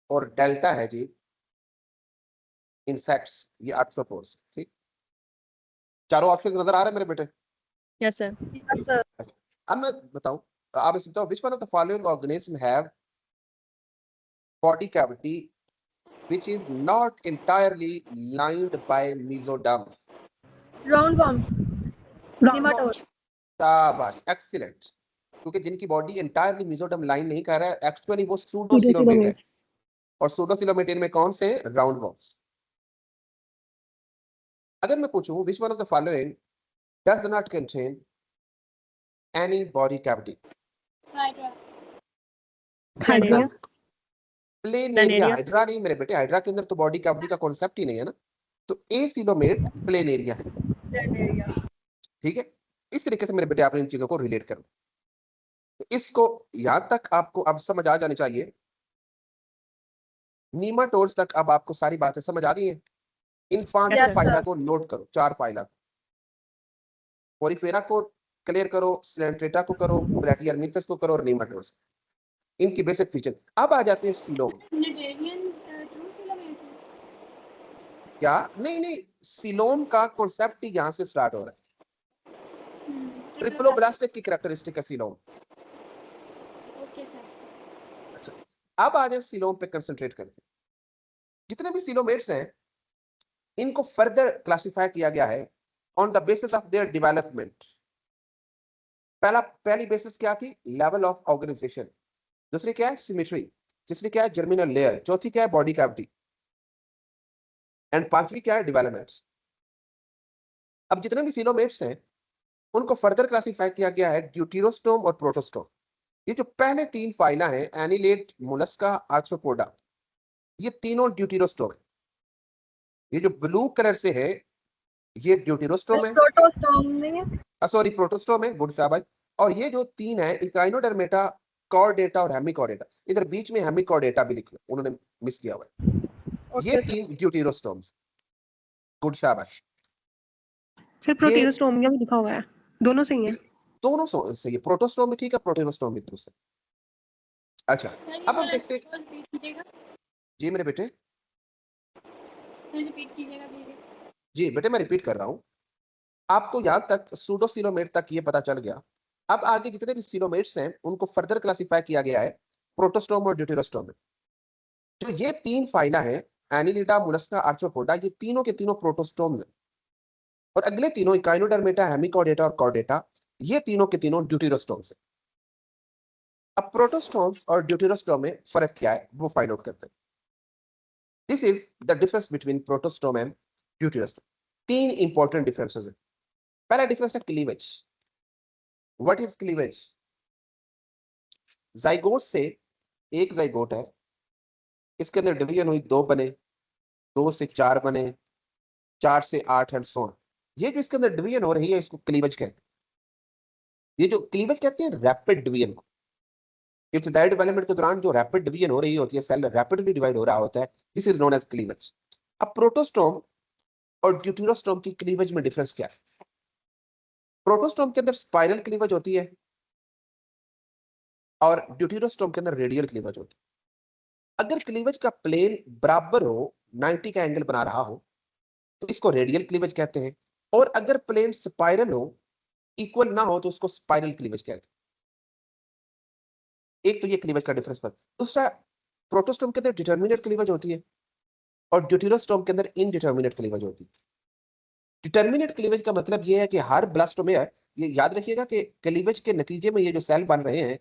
और डेल्टा है जी इंसेक्ट्स, ये आर्थ्रोपोड्स, ठीक? चारों ऑप्शन नजर आ रहे हैं मेरे बेटे? Yes sir, yes sir. अब मैं बताऊं, आप इसे बताओ, which one of the following organism have body cavity which is not entirely lined by mesoderm? Round worms, nematode. शाबाश, एक्सीलेंट। क्योंकि जिनकी बॉडी एंटायरली मेसोडर्म लाइन नहीं कर रहा है, एक्चुअली वो सूडोसिलोमेट है, और सूडोसिलोमेट इनमें कौन से? Round worms. अगर मैं पूछूं which one of the following does not contain any body cavity? Planaria, planaria. Hydra नहीं मेरे बेटे, हाइड्रा के अंदर तो बॉडी कैविटी का कॉन्सेप्ट ही नहीं है ना, तो एसिलोमेट प्लेनेरिया है, ठीक है? इस तरीके से मेरे बेटे आपने इन चीजों को रिलेट करो, तो इसको यहां तक आपको अब समझ आ जानी चाहिए। नीमाटोड्स तक अब आपको सारी बातें समझ आ गई हैं। इन 5 Yes, फाइला sir. को नोट करो, 4 फाइला। पोरिफेरा को क्लियर करो, सिलेंट्रेटा को करो, प्लेटिहेल्मिंथस को करो और नीमाटोड्स, इनकी बेसिक फीचर। अब आ जाते हैं सीलोम। क्या? नहीं नहीं, सीलोम का कॉन्सेप्ट ही यहां से स्टार्ट हो रहा है। ट्रिप्लोब्लास्टिक की कैरेक्टरिस्टिक है सीलोम। अच्छा, अब आ जाए सीलोम पे कंसंट्रेट करते हैं। जितने भी सीलोमेट्स हैं इनको फर्दर क्लासिफाई किया गया है on the basis of their development. पहली बेसिस क्या थी? Level of organisation. दूसरी क्या है? सिमेट्री। तीसरी क्या है? Germinal layer. चौथी क्या है? Body cavity. एंड पांचवी क्या है? डेवलपमेंट। अब जितने भी सीलोमेट्स हैं उनको फर्दर क्लासिफाई किया गया है ड्यूटेरोस्टोम और प्रोटोस्टोम। ये जो पहले 3 फाइला हैं, एनिलेट, मोलस्का, आर्थ्रोपोडा, ये तीनों ड्यूटेरोस्टोम है। ये जो ब्लू कलर से है ये ड्यूटेरोस्टोम है, प्रोटोस्टोम नहीं है। सॉरी प्रोटोस्टोम है, गुड शाबाश। और ये जो 3 है, इकाइनोडर्मेटा, कॉर्डेटा और हेमिकॉर्डेटा, इधर बीच में हेमिकॉर्डेटा भी लिख लो, उन्होंने मिस किया हुआ है। ये 3 ड्यूटेरोस्टोम्स, गुड शाबाश। सर प्रोटेरोस्टोमिया में लिखा हुआ है, दोनों सही है। दोनों से ये प्रोटोस्टोम भी ठीक है, प्रोटेरोस्टोम भी दूसरा। अच्छा सर अब हम देखते हैं। रिपीट कीजिएगा, जी मेरे बेटे, सर रिपीट कीजिएगा प्लीज। जी बेटे मैं रिपीट कर रहा हूँ। आपको यहाँ तक सूडोसिलोमेट तक ये पता चल गया। अब आगे जितने भी सिलोमेट्स हैं उनको फर्दर क्लासिफाई किया गया है प्रोटोस्टोम और ड्यूटेरोस्टोम में। जो ये तीन फाइला हैं, एनिलिडा, मोलस्का, आर्थ्रोपोडा, ये तीनों के तीनों प्रोटोस्टोम हैं। और अगले तीनों इकाइनोडर्मेटा, हेमिकॉर्डेटा और कॉर्डेटा, ये तीनों के तीनों ड्यूटेरोस्टोम्स हैं। अब प्रोटोस्टोम्स और ड्यूटेरोस्टोम में फर्क क्या है वो फाइंड आउट करते हैं। This is the difference between protostome and deuterostome. तीन इंपॉर्टेंट डिफरेंसेस हैं। पहला डिफरेंस है cleavage. What is cleavage? Zygote से एक जाइगोट है, इसके अंदर डिवीजन हुई, दो बने, दो से चार बने, चार से आठ एंड सो ऑन। ये जो इसके अंदर डिवीजन हो रही है इसको क्लीवेज कहते हैं। ये जो क्लीवेज कहते हैं रैपिड डिवीजन को। इब्तिदाई डेवलपमेंट के दौरान जो रैपिड डिवीजन हो रही होती है, सेल रैपिडली डिवाइड हो रहा होता है, this is known as cleavage. अब प्रोटोस्टोम और ड्यूटेरोस्टोम की क्लीवेज में डिफरेंस क्या है? प्रोटोस्टोम के अंदर स्पाइरल क्लीवेज होती है और ड्यूटेरोस्टोम के अंदर रेडियल क्लीवेज होती है। अगर क्लीवेज का प्लेन बराबर हो, 90 का एंगल बना रहा हो, तो इसको रेडियल क्लीवेज कहते हैं। और अगर प्लेन स्पाइरल हो, इक्वल ना हो, तो उसको स्पाइरल क्लीवेज कहते हैं। एक तो ये क्लीवेज का डिफरेंस पर। दूसरा, प्रोटोस्टोम के अंदर डिटर्मिनेट क्लीवेज होती है और ड्यूटेरोस्टोम के अंदर इनडिटर्मिनेट क्लीवेज होती है। डिटर्मिनेट क्लीवेज का मतलब ये है कि हर ब्लास्टोमेयर, ये याद रखिएगा कि क्लीवेज के नतीजे में ये जो सेल बन रहे हैं,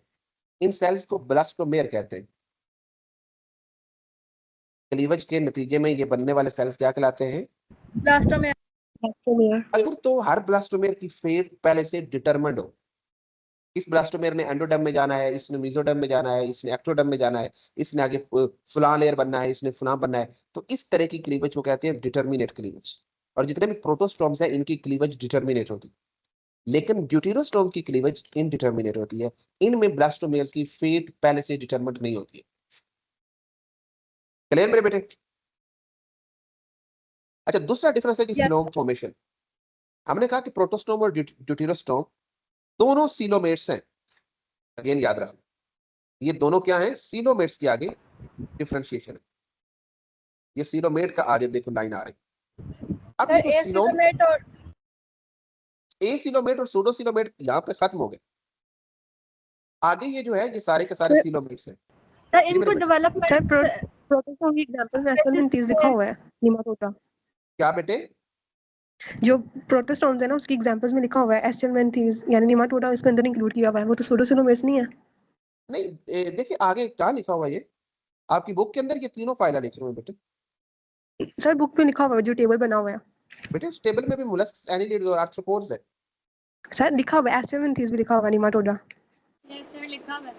इन सेल्स को ब्लास्टोमेयर कहते हैं। क्लीवेज के नतीजे में ये बनने वाले सेल्स क्या कहलाते हैं? ब्लास्टोमेयर। अगर तो हर ब्लास्टोमेयर की फेट पहले से डिटरमिन्ड हो, इस ब्लास्टोमेयर ने एंडोडर्म में जाना है, इसने मेसोडर्म में जाना है, इसने एक्टोडर्म में जाना है, इसने आगे फुलां लेयर बनना है, इसने फुलां बनना है, तो इस तरह की क्लीवेज को कहते हैं डिटर्मिनेट क्लीवेज। और जितने भी प्रोटोस्टोम्स हैं इनकी क्लीवेज डिटर्मिनेट होती है। लेकिन ड्यूटेरोस्टोम की क्लीवेज इनडिटर्मिनेट होती है। इनमें ब्लास्टोमेयर्स की फेट पहले से डिटरमिन्ड नहीं होती है। क्लियर मेरे बेटे? अच्छा, दूसरा डिफरेंस है कि Yes. Coelom formation. हमने कहा कि प्रोटोस्टोम और ड्यूटेरोस्टोम दोनों सीलोमेट्स हैं। अगेन याद रखना, ये दोनों क्या हैं? सीलोमेट्स के आगे डिफरेंशिएशन है। ये सीलोमेट का आगे देखो लाइन आ रही। अब ये सर जो सीलोम, एसिलोमेट और ए सीलोमेट और सूडो सीलोमेट यहाँ पे खत्म हो गए। आगे ये जो है ये सारे के सारे सर- सीलोमेट्स हैं। सर जी इनको मेरे बेटे, डेवलपमेंट सर प्रोटोजोआ की एग्जांपल में एस्टोमेंटीज लिखा हुआ है, निमाटोडा। क्या बेटे? जो प्रोटोस्टोम्स है ना उसकी एग्जांपल्स में लिखा हुआ है एस्टोमेंटीज, यानी निमाटोडा उसके अंदर इंक्लूड किया हुआ है। वो तो सूडोसिलोमेट्स नहीं है। नहीं, देखिए आगे क्या लिखा हुआ है। ये आपकी बुक के अंदर ये तीनों फाइल लिखी हुई है बेटे। सर बुक में लिखा हुआ है जो टेबल बना हुआ है। बेटे इस टेबल में भी मोलस्क, एनिलिड और आर्थ्रोपोड्स है। सर लिखा हुआ है एस्टोमेंटीज भी लिखा हुआ है निमाटोडा। यस सर लिखा हुआ है।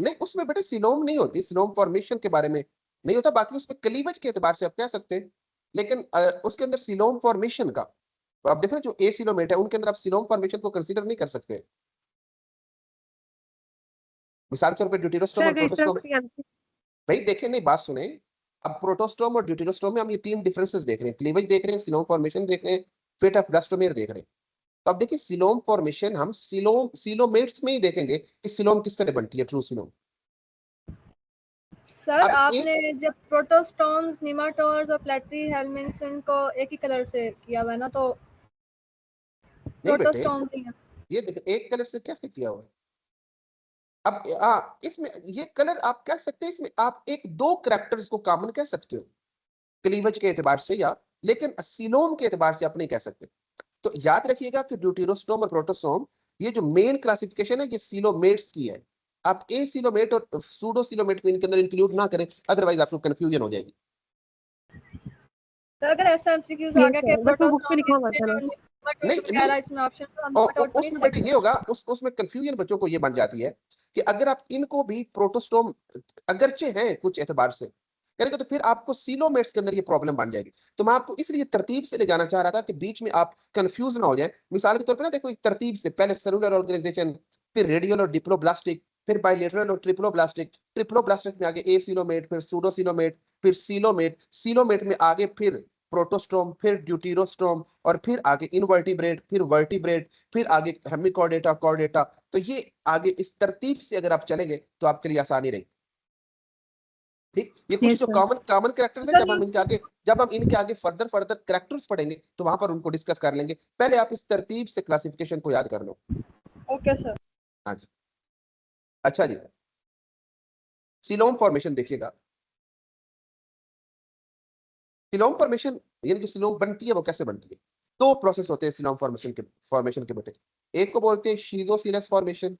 नहीं, उसमें बेटे सिलोम नहीं होती, सिलोम फॉर्मेशन के बारे में नहीं होता। बाकी उसमें क्लीवेज के एतबार से आप कह सकते हैं, लेकिन उसके अंदर सिलोम फॉर्मेशन का, तो आप देखो ना जो ए सिलोमेट है उनके अंदर आप सिलोम फॉर्मेशन को कंसीडर नहीं कर सकते। मिसाल के तौर पे ड्यूटेरोस्टोम सर और अगर इस तरह प्रोटोस्टोम, भाई देखें, नहीं बात सुने। अब प्रोटोस्टोम और ड्यूटेरोस्टोम में हम ये तीन डिफरेंसेस देख रहे हैं, क्लीवेज देख रहे हैं, सिलोम फॉर्मेशन देख रहे हैं, फेट ऑफ ब्लास्टोमेयर देख रहे हैं। तो अब देखिए सिलोम फॉर्मेशन हम सिलोमेट्स में ही देखेंगे कि सिलोम किस तरह बनती है, ट्रू सिलोम। सर अब आपने जब प्रोटोस्टोम्स, निमाटोड्स और प्लेटरी हेलमिंथ्स को एक ही कलर से किया हुआ है ना, तो नहीं बेटे, प्रोटोस्टोम्स ही है। ये देखो एक कलर से कैसे किया हुआ है। अब इसमें ये कलर आप कह सकते हैं, इसमें आप एक दो कैरेक्टर्स को कॉमन कह सकते हो क्लीवेज के एतबार से, या लेकिन सिलोम के एतबार से आप नहीं कह सकते। तो याद रखिएगा कि ड्यूटेरोस्टोम और प्रोटोस्टोम, ये जो मेन क्लासिफिकेशन है ये सिलोमेट्स की है। आप ए सिलोमेट और सूडो सिलोमेट को इनके अंदर इंक्लूड ना करें, अदरवाइज आपको कंफ्यूजन हो जाएगी। सर अगर ऐसा एमसीक्यूज आ गया कि बट वो बुक पे लिखा प्रोटोस्टोम हुआ था ना। निमाटोड नहीं वगैरह इसमें ऑप्शन तो हम निमाटोड को नहीं उसमें select बेटे ये होगा, उसमें कंफ्यूजन बच्चों को ये बन जाती है कि अगर आप इनको भी प्रोटोस्टोम अगरचे हैं कुछ एतबार से करेंगे, तो फिर आपको सीलोमेट्स के अंदर ये प्रॉब्लम बन जाएगी। तो मैं आपको इसलिए तरतीब से ले जाना चाह रहा था कि बीच में आप कंफ्यूज ना हो जाए। मिसाल के तौर पर ना देखो, एक तरतीब से पहले सेलुलर ऑर्गेनाइजेशन, फिर रेडियल और डिप्लोब्लास्टिक, फिर बाइलेटरल और ट्रिप्लोब्लास्टिक, ट्रिप्लोब्लास्टिक में आगे ए सिलोमेट, फिर सूडो सिलोमेट, फिर सिलोमेट, सिलोमेट में आगे फिर प्रोटोस्टोम, फिर ड्यूटेरोस्टोम, और फिर आगे इनवर्टिब्रेट, फिर वर्टिब्रेट, फिर आगे हेमिकॉर्डेटा, कॉर्डेटा। तो ये आगे इस तरतीब से अगर आप चलेंगे तो आपके लिए आसानी रहेगी। ठीक, ये कुछ Yes, जो sir. कॉमन कैरेक्टर्स हैं, सर, जब हम इनके आगे फर्दर कैरेक्टर्स पढ़ेंगे तो वहां पर उनको डिस्कस कर लेंगे। पहले आप इस तरतीब से क्लासिफिकेशन को याद कर लो। Okay sir. हाँ जी, अच्छा जी, सिलोम फॉर्मेशन देखिएगा। सिलोम फॉर्मेशन यानी कि सिलोम बनती है, वो कैसे बनती है? दो प्रोसेस होते हैं सिलोम फॉर्मेशन के बेटे। एक को बोलते हैं शीजोसिलस फॉर्मेशन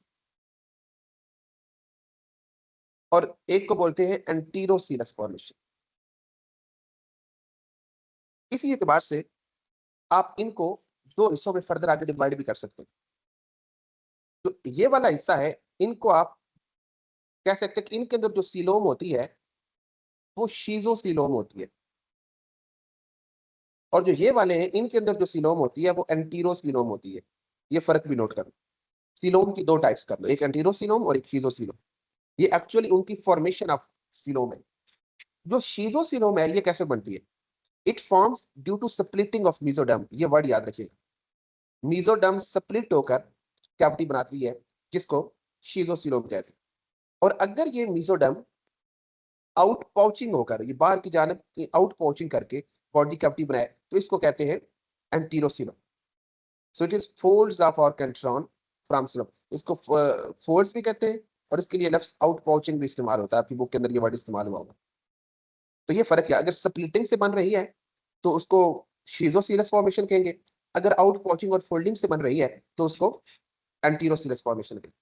और एक को बोलते हैं एंटीरोसिलस फॉर्मेशन। इसी एतबार से आप इनको दो हिस्सों में फर्दर आगे डिवाइड भी कर सकते हैं। तो ये वाला हिस्सा है, इनको आप कह सकते हैं कि इनके अंदर जो सीलोम होती है वो शीजोसीलोम होती है, और जो ये वाले हैं इनके अंदर जो सीलोम होती है वो एंटीरोसीलोम होती है। ये फर्क भी नोट करो, सीलोम की दो टाइप्स कर लो, एक एंटीरोसीलोम और एक शीजोसीलोम। ये एक्चुअली उनकी फॉर्मेशन ऑफ सीलोम है। जो शीजोसीलोम है ये कैसे बनती है? It forms due to splitting of mesoderm. ये वर्ड याद रखिएगा, मीजोडर्म स्प्लिट होकर कैविटी बनाती है, जिसको शीजोसीलोम कहते हैं। और अगर ये मीजोडर्म आउट पाउचिंग होकर, ये बाहर की जानिब आउट पाउचिंग करके बॉडी कैविटी बनाए, तो इसको कहते हैं enterocoelom. So it is folds of or कैंट्रॉन फ्रॉम सीलोम। इसको फोल्ड्स भी कहते हैं और इसके लिए लफ्ज आउट पाउचिंग भी इस्तेमाल होता है, आपकी बुक के अंदर ये वर्ड इस्तेमाल हुआ होगा। तो ये फर्क है, अगर स्प्लिटिंग से बन रही है तो उसको शीजोसीलस फॉर्मेशन कहेंगे, अगर आउट पाउचिंग और फोल्डिंग से बन रही है तो उसको एंटीरोसीलस फॉर्मेशन कहेंगे।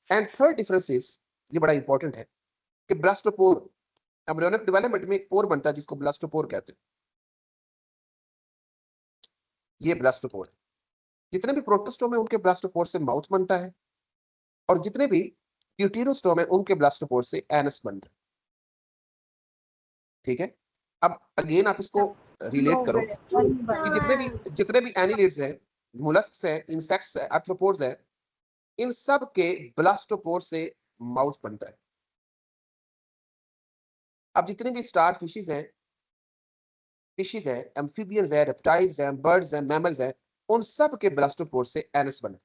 एंड थर्ड डिफरेंस इज, ये बड़ा इंपॉर्टेंट है, कि ब्लास्टोपोर, एम्ब्रियोनिक डेवलपमेंट में एक पोर बनता है जिसको ब्लास्टोपोर कहते हैं। ये ब्लास्टोपोर है। जितने भी प्रोटोस्टोम है उनके ब्लास्टोपोर से माउथ बनता है, और जितने भी ड्यूटेरोस्टोम है उनके ब्लास्टोपोर से एनस बनता है। ठीक है, अब अगेन आप इसको रिलेट करो कि जितने भी एनिलिड्स हैं, मोलस्क्स हैं, इंसेक्ट्स हैं, आर्थ्रोपोड्स हैं, इन सब के ब्लास्टोपोर से माउथ बनता है। अब जितने भी स्टार फिशेस हैं, एम्फीबियंस हैं, रेप्टाइल्स हैं, बर्ड्स हैं, मैमल्स हैं, उन सब के ब्लास्टोपोर से एनस बनता है।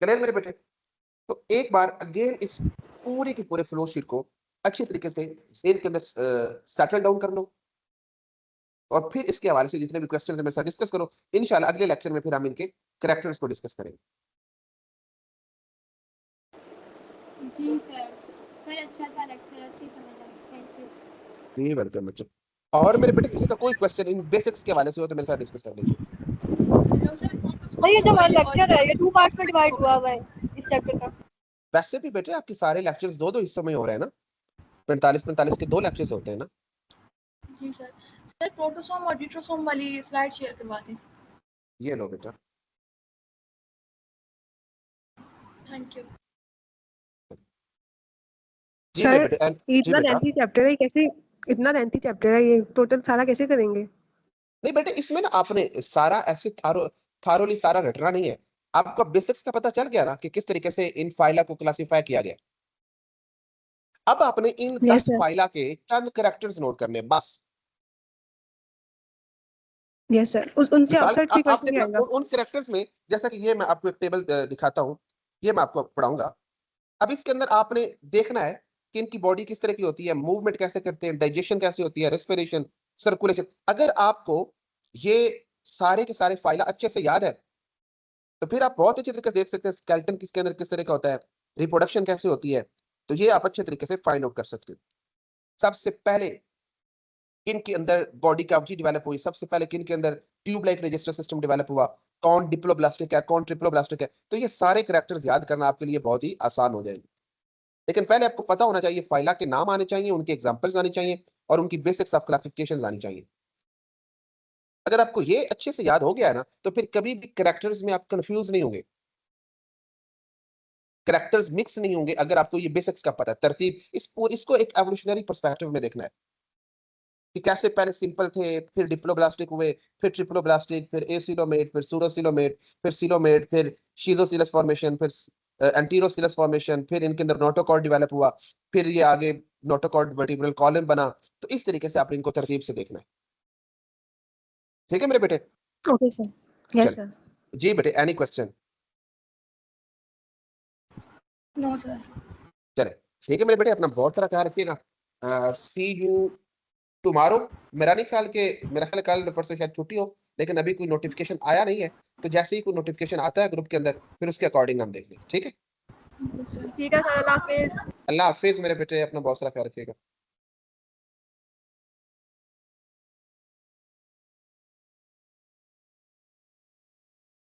क्लियर मेरे बेटे? तो एक बार अगेन इस पूरे के पूरे फ्लो शीट को अच्छी तरीके से ब्रेन के अंदर सेटल डाउन कर लो, और फिर इसके हवाले से जितने भी क्वेश्चंस हैं मेरे साथ डिस्कस करो। इंशाल्लाह अगले लेक्चर में फिर हम इनके कैरेक्टर्स को डिस्कस करेंगे। जी सर। सर अच्छा था लेक्चर, अच्छी समझ आई, थैंक यू। जी वेलकम बच्चों। और मेरे बेटे किसी का कोई क्वेश्चन इन बेसिक्स के हवाले से हो तो मेरे साथ डिस्कस कर लीजिए। सर ये जो हमारा लेक्चर है ये 2 पार्ट्स में डिवाइड हुआ है इस चैप्टर का। वैसे भी बेटे आपके सारे लेक्चर्स दो हिस्सों में हो रहे हैं ना, 45 के 2 लेक्चर्स होते हैं ना। जी सर। सर प्रोटोसोम और ड्यूटेरोसोम वाली स्लाइड शेयर करवा दें। ये लो बेटा। Thank you. जी मेरे सर बेटे जी इतना बेटा। लेंथी चैप्टर है, कैसे इतना लेंथी चैप्टर है, ये टोटल सारा कैसे करेंगे? नहीं बेटे, इसमें ना आपने सारा ऐसे थारोली सारा रटना नहीं है। आपको बेसिक्स का पता चल गया ना कि किस तरीके से इन फाइला को क्लासिफाई किया गया। अब आपने इन यस 10 सर, फाइला के चंद कैरेक्टर्स नोट करने हैं, बस। यस सर, उनसे मिसाल आउटसाइड कोई आप क्वेश्चन नहीं देखना आएगा? उन कैरेक्टर्स में, जैसा कि ये मैं आपको एक टेबल दिखाता हूँ, ये मैं आपको पढ़ाऊंगा। अब इसके अंदर आपने देखना है कि इनकी बॉडी किस तरह की होती है, मूवमेंट कैसे करते हैं, डाइजेशन कैसे होती है, रेस्पिरेशन, सर्कुलेशन। अगर आपको ये सारे के सारे फाइला अच्छे से याद है तो फिर आप बहुत अच्छे तरीके से देख सकते हैं स्केलेटन किसके अंदर किस तरह का होता है, रिप्रोडक्शन कैसे होती है। तो ये आप अच्छे तरीके से फाइंड आउट कर सकते हैं। सबसे पहले किन के अंदर बॉडी कैविटी डेवलप हुई, सबसे पहले किन के अंदर tube like register system develop हुआ, कौन डिप्लोब्लास्टिक है, कौन ट्रिप्लोब्लास्टिक है। तो ये सारे कैरेक्टर्स याद करना आपके लिए बहुत ही आसान हो जाएंगे। लेकिन पहले आपको पता होना चाहिए, फाइला के नाम आने चाहिए, उनके एग्जांपल्स आने चाहिए, और उनकी बेसिक्स ऑफ क्लासिफिकेशंस आनी चाहिए। अगर आपको ये अच्छे से याद हो गया है ना, तो फिर कभी भी कैरेक्टर्स में आप कंफ्यूज नहीं होंगे, कैरेक्टर्स मिक्स नहीं होंगे। अगर आपको ये बेसिक्स का पता है, तरतीब, इसको एक एवोल्यूशनरी पर्सपेक्टिव में देखना है कि कैसे पहले सिंपल थे, फिर डिप्लोब्लास्टिक हुए, फिर ट्रिप्लोब्लास्टिक, फिर एसिलोमेट, फिर सूडोसिलोमेट, फिर सिलोमेट, फिर शीजोसिलस फॉर्मेशन, फिर एंटीरोसिलस फॉर्मेशन, फिर इनके अंदर नोटोकॉर्ड डेवलप हुआ, फिर ये आगे नोटोकॉर्ड वर्टिब्रल कॉलम बना। तो इस तरीके से आपने इनको तरतीब से देखना है। ठीक है मेरे बेटे? ओके सर, यस चल। सर। जी बेटे, एनी क्वेश्चन? No sir. चले, ठीक है मेरे बेटे, अपना बहुत सारा ख्याल रखिएगा। सी यू टुमारो। मेरा नहीं ख्याल के, मेरा ख्याल कल परसों शायद छुट्टी हो, लेकिन अभी कोई नोटिफिकेशन आया नहीं है। तो जैसे ही कोई नोटिफिकेशन आता है ग्रुप के अंदर, फिर उसके अकॉर्डिंग हम देख लेंगे। ठीक है? ठीक है सर, अल्लाह हाफिज। अल्लाह हाफिज मेरे बेटे, अपना बहुत सारा ख्याल रखिएगा।